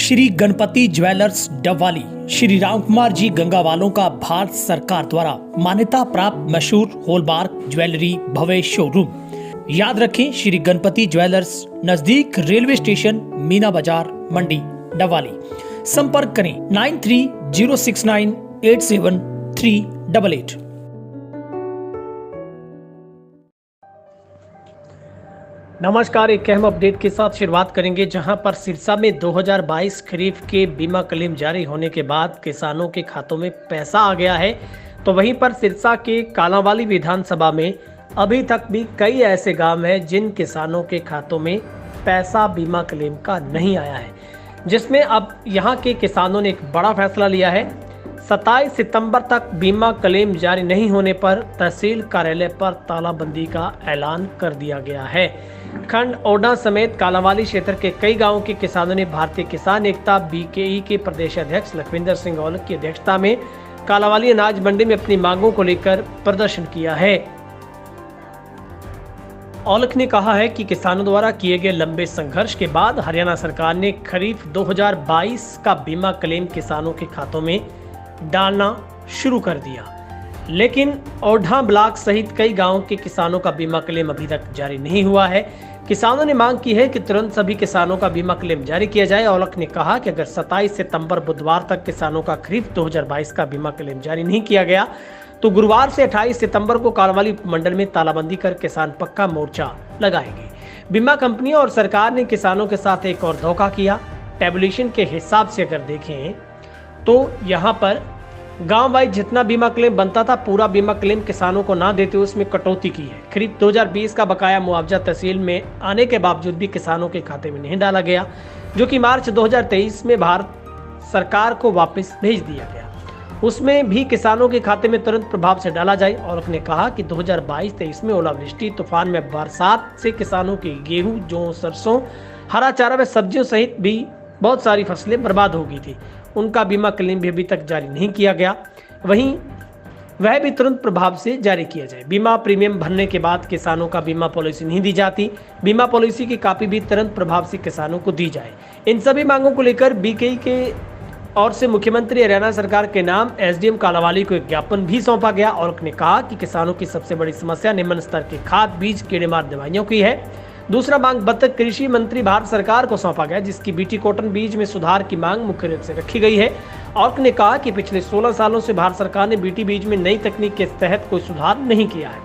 Shri Ganpati jewellers Dabwali Shri Ram Kumar ji गंगावालों का भारत सरकार द्वारा मान्यता प्राप्त मशहूर हॉलमार्क ज्वेलरी भव्य शोरूम। याद रखें, श्री गणपति ज्वेलर्स, नजदीक रेलवे स्टेशन, मीना बाजार, मंडी, डबवाली। संपर्क करें 9306987388। नमस्कार, एक अहम अपडेट के साथ शुरुआत करेंगे, जहां पर सिरसा में 2022 खरीफ के बीमा क्लेम जारी होने के बाद किसानों के खातों में पैसा आ गया है। तो वहीं पर सिरसा के कालांवाली विधानसभा में अभी तक भी कई ऐसे गांव हैं जिन किसानों के खातों में पैसा बीमा क्लेम का नहीं आया है, जिसमें अब यहां के किसानों ने एक बड़ा फैसला लिया है। 27 सितंबर तक बीमा क्लेम जारी नहीं होने पर तहसील कार्यालय पर तालाबंदी का ऐलान कर दिया गया है। खंड ओडा समेत कालांवाली क्षेत्र के कई गांवों के किसानों ने भारतीय किसान एकता बीकेई के प्रदेश अध्यक्ष लखविंदर सिंह औलख की अध्यक्षता में कालांवाली अनाज मंडी में अपनी मांगों को लेकर प्रदर्शन किया है। औलख ने कहा है कि किसानों द्वारा किए गए लंबे संघर्ष के बाद हरियाणा सरकार ने खरीफ 2022 का बीमा क्लेम किसानों के खातों में डालना शुरू कर दिया, लेकिन ओढ़ा ब्लॉक सहित कई गांवों के किसानों का बीमा क्लेम अभी तक जारी नहीं हुआ है। किसानों ने मांग की है कि तुरंत सभी किसानों का बीमा क्लेम जारी किया जाए। औलख ने कहा कि अगर 27 सितंबर बुधवार तक किसानों का खरीफ 2022 का बीमा क्लेम जारी नहीं किया गया तो गुरुवार से 28 सितंबर को कालांवाली मंडल में तालाबंदी कर किसान पक्का मोर्चा लगाएंगे। बीमा कंपनी और सरकार ने किसानों के साथ एक और धोखा किया। टेबुलेशन के हिसाब से अगर देखें तो यहाँ पर गांव वाइज जितना बीमा क्लेम बनता था, पूरा बीमा क्लेम किसानों को ना देते उसमें कटौती की है। खरीफ 2020 का बकाया मुआवजा तहसील में आने के बावजूद भी किसानों के खाते में नहीं डाला गया, जो कि मार्च 2023 में भारत सरकार को वापस भेज दिया गया। उसमें भी किसानों के खाते में तुरंत प्रभाव से डाला जाए। और उसने कहा कि 2022-23 में ओलावृष्टि, तूफान में बरसात से किसानों की गेहूं, जौ, सरसों, हरा चारा व सब्जियों सहित भी बहुत सारी फसलें बर्बाद हो गई थी। उनका बीमा क्लेम भी अभी तक जारी नहीं किया गया, वहीं वह भी तुरंत प्रभाव से जारी किया जाए। बीमा प्रीमियम भरने के बाद किसानों का बीमा पॉलिसी नहीं दी जाती। बीमा पॉलिसी की कॉपी भी तुरंत प्रभाव से किसानों को दी जाए। इन सभी मांगों को लेकर बीकेई के ओर से मुख्यमंत्री हरियाणा सरकार के नाम एसडीएम कालांवाली को एक ज्ञापन भी सौंपा गया। और ने कहा कि किसानों की सबसे बड़ी समस्या निम्न स्तर के खाद, बीज, कीड़ेमार दवाइयों की है। दूसरा मांग पत्र कृषि मंत्री भारत सरकार को सौंपा गया, जिसकी बीटी कॉटन बीज में सुधार की मांग मुख्य रूप से रखी गई है। और ने कहा कि पिछले 16 सालों से भारत सरकार ने बीटी बीज में नई तकनीक के तहत कोई सुधार नहीं किया है।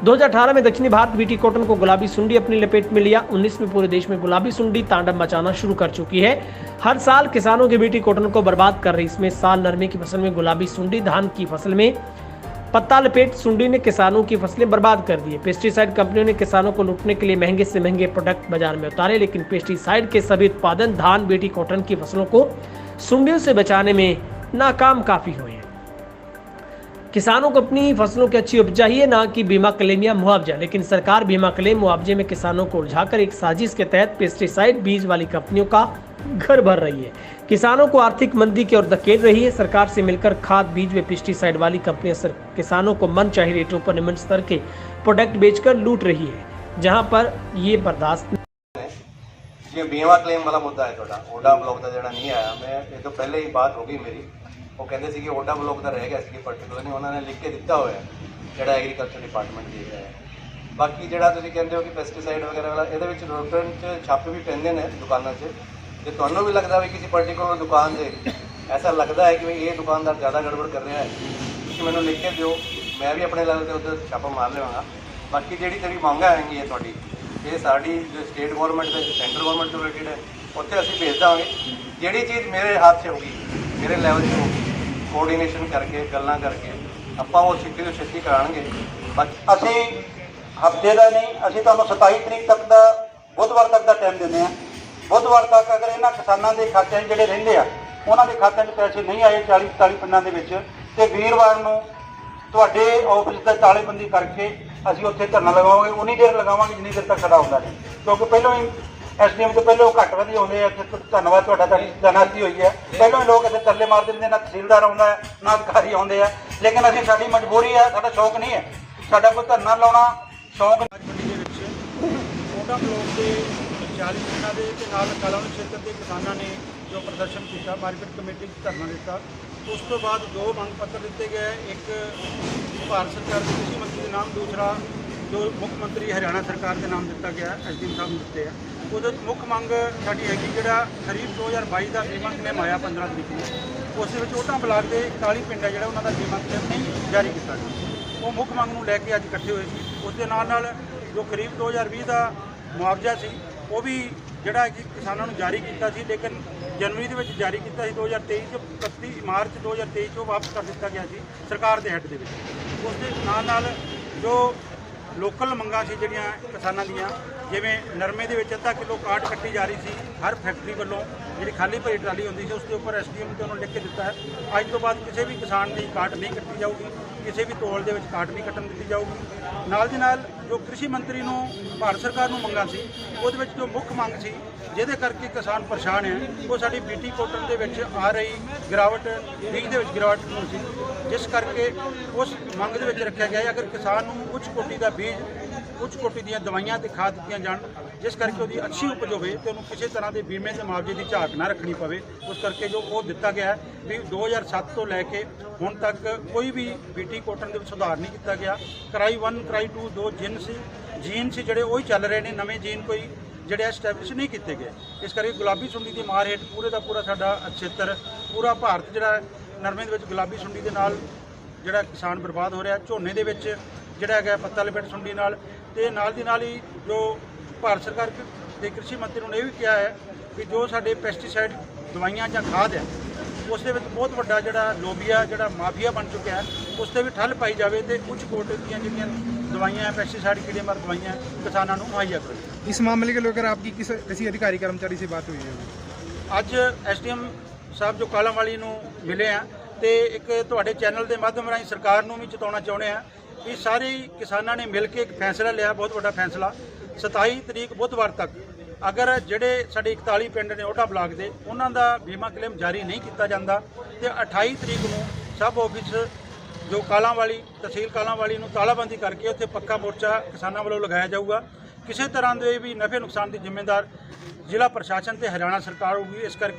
2018 में दक्षिणी भारत बीटी कॉटन को गुलाबी सुंडी अपनी लपेट में लिया। 19 में पूरे देश में गुलाबी सुंडी तांडव मचाना शुरू कर चुकी है। हर साल किसानों के बीटी कॉटन को बर्बाद कर रही इसमें साल नरमे की फसल में गुलाबी सुंडी, धान की फसल में पत्ता लपेट सुंडी ने किसानों की फसलें बर्बाद कर दी। पेस्टिसाइड कंपनियों ने किसानों को लूटने के लिए महंगे से महंगे प्रोडक्ट बाजार में उतारे, लेकिन पेस्टिसाइड के सभी उत्पादन धान, बीटी कॉटन की फसलों को सुंडियों से बचाने में नाकाम काफी हुए हैं। किसानों को अपनी फसलों की अच्छी उपज चाहिए, ना कि बीमा क्लेम या मुआवजा, लेकिन सरकार बीमा क्लेम मुआवजे में किसानों को उलझाकर एक साजिश के तहत पेस्टिसाइड बीज वाली कंपनियों का घर भर रही है। किसानों को आर्थिक मंदी की ओर धकेल रही है। सरकार से मिलकर खाद, बीज व पेस्टिसाइड वाली कंपनियां किसानों को मनचाही रेटों पर निम्न स्तर के प्रोडक्ट बेचकर लूट रही है, जहां पर ये बर्दाश्त ये बीमा क्लेम वाला मुद्दा है। थोड़ा ओडा ब्लॉक का जो नहीं आया, मैं ये तो पहले ही बात होगी मेरी। वो कहते थे कि ओडा ब्लॉक का रहेगा, इसलिए पर्टिकुलर नहीं उन्होंने लिख के दिता हुआ है ਜਿਹੜਾ एग्रीकल्चर डिपार्टमेंट दे रहा है। बाकी ਜਿਹੜਾ ਤੁਸੀਂ ਕਹਿੰਦੇ ਹੋ कि पेस्टिसाइड वगैरह वाला ਇਹਦੇ ਵਿੱਚ ਰੋਟਨ ਚ ਛਾਪੇ भी ਪੈਂਦੇ ਨੇ ਦੁਕਾਨਾਂ 'ਚ। ਜੇ ਤੁਹਾਨੂੰ ਵੀ ਲੱਗਦਾ ਵੀ ਕਿਸੇ पर्टिकुलर दुकान से ऐसा लगता है कि भाई ये दुकानदार ज़्यादा गड़बड़ कर रहा है, ਤੁਸੀਂ ਮੈਨੂੰ लिख के ਦਿਓ, मैं भी अपने लेवल से उधर छापा मार लवांगा। बाकी ਜਿਹੜੀ ਮੰਗਾਂ ਹੈਗੀ ਹੈ ਤੁਹਾਡੀ, ਇਹ ਸਾਡੀ जो स्टेट गौरमेंट से सेंट्रल गौरमेंट से रिलेटेड है, ਉੱਥੇ ਅਸੀਂ ਭੇਜ ਦਾਂਗੇ। ਜਿਹੜੀ ਚੀਜ਼ ਮੇਰੇ ਹੱਥ 'ਚ ਹੋगी, मेरे लेवल 'ਚ होगी, कोऑर्डिनेशन करके गल्लां करके ਆਪਾਂ ਉਹ ਛੇਤੀ ਤੋਂ ਛੇਤੀ ਕਰਾਂਗੇ। ਅਸੀਂ ਹਫ਼ਤੇ ਦਾ ਨਹੀਂ, ਅਸੀਂ ਤੁਹਾਨੂੰ 27 ਤਰੀਕ ਤੱਕ ਦਾ, ਬੁੱਧਵਾਰ ਤੱਕ ਦਾ ਟਾਈਮ ਦਿੰਦੇ ਹਾਂ। ਬੁੱਧਵਾਰ ਤੱਕ ਅਗਰ ਇਹਨਾਂ ਕਿਸਾਨਾਂ ਦੇ ਖਾਤਿਆਂ 'ਚ ਜਿਹੜੇ ਰਹਿੰਦੇ ਆ, ਉਹਨਾਂ ਦੇ ਖਾਤਿਆਂ 'ਚ ਪੈਸੇ ਨਹੀਂ ਆਏ 40-45 ਪਿੰਡਾਂ ਦੇ ਵਿੱਚ, ਤੇ ਵੀਰਵਾਰ ਨੂੰ ਤੁਹਾਡੇ ਆਫਿਸ ਤੇ ਤਾਲੇਬੰਦੀ ਕਰਕੇ ਅਸੀਂ ਉੱਥੇ ਧਰਨਾ ਲਗਾਵਾਂਗੇ। ਉਨੀ ਦੇਰ ਲਗਾਵਾਂਗੇ ਜਿੰਨੀ ਦੇਰ ਤੱਕ ਸਾਡਾ ਹੁੰਦਾ ਨਹੀਂ, ਕਿਉਂਕਿ ਪਹਿਲਾਂ ਹੀ ਐਸਡੀਐਮ ਤੋਂ ਪਹਿਲਾਂ ਘੱਟ ਵਧੀ ਆਉਂਦੇ ਆ। ਧੰਨਵਾਦ ਤੁਹਾਡਾ, ਤੁਹਾਡੀ ਤੈਨਾਤੀ ਹੋਈ ਹੈ। ਪਹਿਲਾਂ ਹੀ ਲੋਕ ਇੱਥੇ ਤਰਲੇ ਮਾਰ ਦਿੰਦੇ, ਨਾ ਤਹਿਸੀਲਦਾਰ ਆਉਂਦਾ ਹੈ, ਨਾ ਅਧਿਕਾਰੀ ਆਉਂਦੇ ਆ। ਲੇਕਿਨ ਅਸੀਂ, ਸਾਡੀ ਮਜਬੂਰੀ ਹੈ, ਸਾਡਾ ਸ਼ੌਕ ਨਹੀਂ ਹੈ। ਸਾਡਾ ਕੋਈ ਧਰਨਾ ਲਾਉਣਾ ਸ਼ੌਕ। ਮੰਡੀ ਦੇ ਵਿੱਚ ਓਡਾ ਬਲੋਕ ਦੇ 40 ਪਿੰਡਾਂ ਦੇ ਤੇ ਨਾਲ ਕਾਲਾਂਵਾਲੀ ਖੇਤਰ ਦੇ ਕਿਸਾਨਾਂ ਨੇ ਜੋ ਪ੍ਰਦਰਸ਼ਨ ਕੀਤਾ, ਮਾਰਕੀਟ ਕਮੇਟੀ 'ਚ ਧਰਨਾ ਦਿੱਤਾ। ਉਸ ਤੋਂ ਬਾਅਦ 2 ਮੰਗ ਪੱਤਰ ਦਿੱਤੇ ਗਏ, ਇੱਕ ਭਾਰਤ ਸਰਕਾਰ ਦੇ ਕ੍ਰਿਸ਼ੀ ਮੰਤਰੀ ਦੇ ਨਾਮ, ਦੂਸਰਾ ਜੋ ਮੁੱਖ ਮੰਤਰੀ ਹਰਿਆਣਾ ਸਰਕਾਰ ਦੇ ਨਾਮ ਦਿੱਤਾ ਗਿਆ, ਐਸਡੀਐਮ ਸਾਹਿਬ ਨੂੰ ਦਿੱਤੇ ਆ। ਉਹਦੇ ਵਿੱਚ ਮੁੱਖ ਮੰਗ ਸਾਡੀ ਹੈਗੀ ਜਿਹੜਾ ਖਰੀਫ 2022 ਦਾ ਬੀਮਾ ਕਲੇਮ ਆਇਆ 15 ਤਰੀਕ ਨੂੰ, ਉਸ ਦੇ ਵਿੱਚ ਓਟਾਂ ਬਲਾਕ ਦੇ 41 ਪਿੰਡ ਹੈ ਜਿਹੜਾ ਉਹਨਾਂ ਦਾ ਬੀਮਾ ਕਲੇਮ ਨਹੀਂ ਜਾਰੀ ਕੀਤਾ ਗਿਆ। ਉਹ ਮੁੱਖ ਮੰਗ ਨੂੰ ਲੈ ਕੇ ਅੱਜ ਇਕੱਠੇ ਹੋਏ ਸੀ। ਉਸ ਦੇ ਨਾਲ ਜੋ ਖਰੀਫ 2020 ਦਾ ਮੁਆਵਜ਼ਾ ਸੀ ਉਹ ਵੀ ਜਿਹੜਾ ਕਿ ਕਿਸਾਨਾਂ ਨੂੰ ਜਾਰੀ ਕੀਤਾ ਸੀ, ਲੇਕਿਨ ਜਨਵਰੀ ਦੇ ਵਿੱਚ ਜਾਰੀ ਕੀਤਾ ਸੀ 2023 ਚ, 31 ਮਾਰਚ 2023 ਚ ਵਾਪਸ ਕਰ ਦਿੱਤਾ ਗਿਆ ਸੀ ਸਰਕਾਰ ਦੇ ਹੈੱਡ ਦੇ ਵਿੱਚ। ਉਸ ਦੇ ਨਾਲ ਜੋ ਲੋਕਲ ਮੰਗਾਂ ਸੀ ਜਿਹੜੀਆਂ ਕਿਸਾਨਾਂ ਦੀਆਂ, ਜਿਵੇਂ ਨਰਮੇ ਦੇ ਵਿੱਚ ਅੱਧਾ ਕਿਲੋ ਕਾਟ ਕੱਟੀ ਜਾ ਰਹੀ ਸੀ ਹਰ ਫੈਕਟਰੀ ਵੱਲੋਂ, ਜਿਹੜੀ ਖਾਲੀ ਭਰੀ ਟਰਾਲੀ ਹੁੰਦੀ ਸੀ ਉਸ ਦੇ ਉੱਪਰ ਐਸਡੀਐਮ ਤੇ ਉਹਨੂੰ ਲਿਖ ਕੇ ਦਿੱਤਾ ਹੈ ਅੱਜ ਤੋਂ ਬਾਅਦ ਕਿਸੇ ਵੀ ਕਿਸਾਨ ਦੀ ਕਾਟ ਨਹੀਂ ਕੱਟੀ ਜਾਊਗੀ, ਕਿਸੇ ਵੀ ਤੋਲ ਦੇ ਵਿੱਚ ਕਾਟ ਨਹੀਂ ਕੱਟਣ ਦਿੱਤੀ ਜਾਊਗੀ। ਨਾਲ ਦੀ ਨਾਲ ਜੋ ਕ੍ਰਿਸ਼ੀ ਮੰਤਰੀ ਨੂੰ ਭਾਰਤ ਸਰਕਾਰ ਨੂੰ ਮੰਗਾਂ ਸੀ, ਉਹਦੇ ਵਿੱਚ ਜੋ ਮੁੱਖ ਮੰਗ ਸੀ ਜਿਹਦੇ ਕਰਕੇ ਕਿਸਾਨ ਪਰੇਸ਼ਾਨ ਹੈ, ਉਹ ਸਾਡੀ ਬੀਟੀ ਕੋਟਨ ਦੇ ਵਿੱਚ ਆ ਰਹੀ ਗਿਰਾਵਟ, ਬੀਜ ਦੇ ਵਿੱਚ ਗਿਰਾਵਟ ਨੂੰ ਸੀ, ਜਿਸ ਕਰਕੇ ਉਸ ਮੰਗ ਦੇ ਵਿੱਚ ਰੱਖਿਆ ਗਿਆ ਅਗਰ ਕਿਸਾਨ ਨੂੰ ਉੱਚ ਕੋਟੀ ਦਾ ਬੀਜ, ਉੱਚ ਕੋਟੀ ਦੀਆਂ ਦਵਾਈਆਂ ਤੇ ਖਾਦ ਦਿੱਤੀਆਂ ਜਾਣ, ਜਿਸ ਕਰਕੇ ਉਹਦੀ ਅੱਛੀ ਉਪਜ ਹੋਵੇ ਤੇ ਉਹਨੂੰ ਕਿਸੇ ਤਰ੍ਹਾਂ ਦੇ ਬੀਮੇ ਤੇ ਮੁਆਵਜ਼ੇ ਦੀ ਝਾਕ ਨਾ ਰੱਖਣੀ ਪਵੇ। ਉਸ ਕਰਕੇ ਜੋ ਉਹ ਦਿੱਤਾ ਗਿਆ ਵੀ 2007 ਤੋਂ ਲੈ ਕੇ ਹੁਣ ਤੱਕ ਕੋਈ ਵੀ ਬੀਟੀ ਕੋਟਨ ਦੇ ਵਿੱਚ ਸੁਧਾਰ ਨਹੀਂ ਕੀਤਾ ਗਿਆ। ਕਰਾਈ 1 ਕਰਾਈ 2 2 ਜੀਨ ਸੀ ਜਿਹੜੇ ਉਹੀ ਚੱਲ ਰਹੇ ਨੇ, ਨਵੇਂ ਜੀਨ ਕੋਈ ਜਿਹੜੇ ਐਸਟੈਬਲਿਸ਼ ਨਹੀਂ ਕੀਤੇ ਗਏ। ਇਸ ਕਰਕੇ ਗੁਲਾਬੀ ਸੁੰਡੀ ਦੀ ਮਾਰ ਹੇਠ ਪੂਰੇ ਦਾ ਪੂਰਾ ਸਾਡਾ ਖੇਤਰ, ਪੂਰਾ ਭਾਰਤ ਜਿਹੜਾ ਨਰਮੇ ਦੇ ਵਿੱਚ ਗੁਲਾਬੀ ਸੁੰਡੀ ਦੇ ਨਾਲ ਜਿਹੜਾ ਕਿਸਾਨ ਬਰਬਾਦ ਹੋ ਰਿਹਾ। ਝੋਨੇ ਦੇ ਵਿੱਚ ਜਿਹੜਾ ਹੈਗਾ ਪੱਤਾ ਲਪੇਟ ਸੁੰਡੀ ਨਾਲ, ਤੇ ਨਾਲ ਦੀ ਨਾਲ ਹੀ ਜੋ ਭਾਰਤ ਸਰਕਾਰ ਦੇ ਕ੍ਰਿਸ਼ੀ ਮੰਤਰੀ ਨੇ ਇਹ ਵੀ ਕਿਹਾ ਹੈ ਕਿ ਜੋ ਸਾਡੇ ਪੈਸਟੀਸਾਈਡ ਦਵਾਈਆਂ ਜਾਂ ਖਾਦ ਹੈ ਉਸ ਦੇ ਵਿੱਚ ਬਹੁਤ ਵੱਡਾ ਜਿਹੜਾ ਲੋਬੀਆ, ਜਿਹੜਾ ਮਾਫੀਆ ਬਣ ਚੁੱਕਿਆ ਹੈ, ਉਸ ਤੇ ਵੀ ਠੱਲ ਪਾਈ ਜਾਵੇ ਤੇ ਉੱਚ ਕੋਟੀ ਦੀਆਂ ਜਿਹੜੀਆਂ ਦਵਾਈਆਂ, ਪੈਸਟੀਸਾਈਡ ਕੀੜੇਮਾਰ ਦਵਾਈਆਂ ਕਿਸਾਨਾਂ ਨੂੰ ਮੁਹੱਈਆ ਕਰੋ। इस मामले को लेकर आपकी किसी अधिकारी कर्मचारी से बात हुई है? ਅੱਜ ਐਸਡੀਐਮ ਸਾਹਿਬ ਜੋ ਕਾਲਾਂਵਾਲੀ ਨੂੰ ਮਿਲੇ ਆ ਤੇ ਇੱਕ ਤੁਹਾਡੇ ਚੈਨਲ ਦੇ ਮਾਧਿਅਮ ਰਾਹੀਂ ਸਰਕਾਰ ਨੂੰ ਵੀ ਚੇਤਾਉਣਾ ਚਾਹੁੰਦੇ ਆ ਕਿ ਸਾਰੇ ਕਿਸਾਨਾਂ ਨੇ ਮਿਲ ਕੇ ਇੱਕ ਫੈਸਲਾ ਲਿਆ, ਬਹੁਤ ਵੱਡਾ ਫੈਸਲਾ। 27 ਤਰੀਕ ਬੁੱਧਵਾਰ ਤੱਕ ਅਗਰ ਜਿਹੜੇ ਸਾਡੇ 41 ਪਿੰਡ ਨੇ ਓਟਾ ਬਲਾਕ ਦੇ, ਉਹਨਾਂ ਦਾ ਬੀਮਾ ਕਲੇਮ ਜਾਰੀ ਨਹੀਂ ਕੀਤਾ ਜਾਂਦਾ ਤੇ 28 ਤਰੀਕ ਨੂੰ ਸਬ ਆਫਿਸ ਜੋ ਕਾਲਾਂਵਾਲੀ, ਤਹਿਸੀਲ ਕਾਲਾਂਵਾਲੀ ਨੂੰ ਤਾਲਾਬੰਦੀ ਕਰਕੇ ਉੱਥੇ ਪੱਕਾ ਮੋਰਚਾ ਕਿਸਾਨਾਂ ਵੱਲੋਂ ਲਗਾਇਆ ਜਾਊਗਾ। ਕਿਸੇ ਤਰ੍ਹਾਂ ਦੇ ਵੀ ਨਫੇ ਨੁਕਸਾਨ ਦੀ ਜ਼ਿੰਮੇਦਾਰ ਜ਼ਿਲ੍ਹਾ ਪ੍ਰਸ਼ਾਸਨ ਤੇ ਹਰਿਆਣਾ ਸਰਕਾਰ ਹੋਊਗੀ। ਇਸ ਕਰਕੇ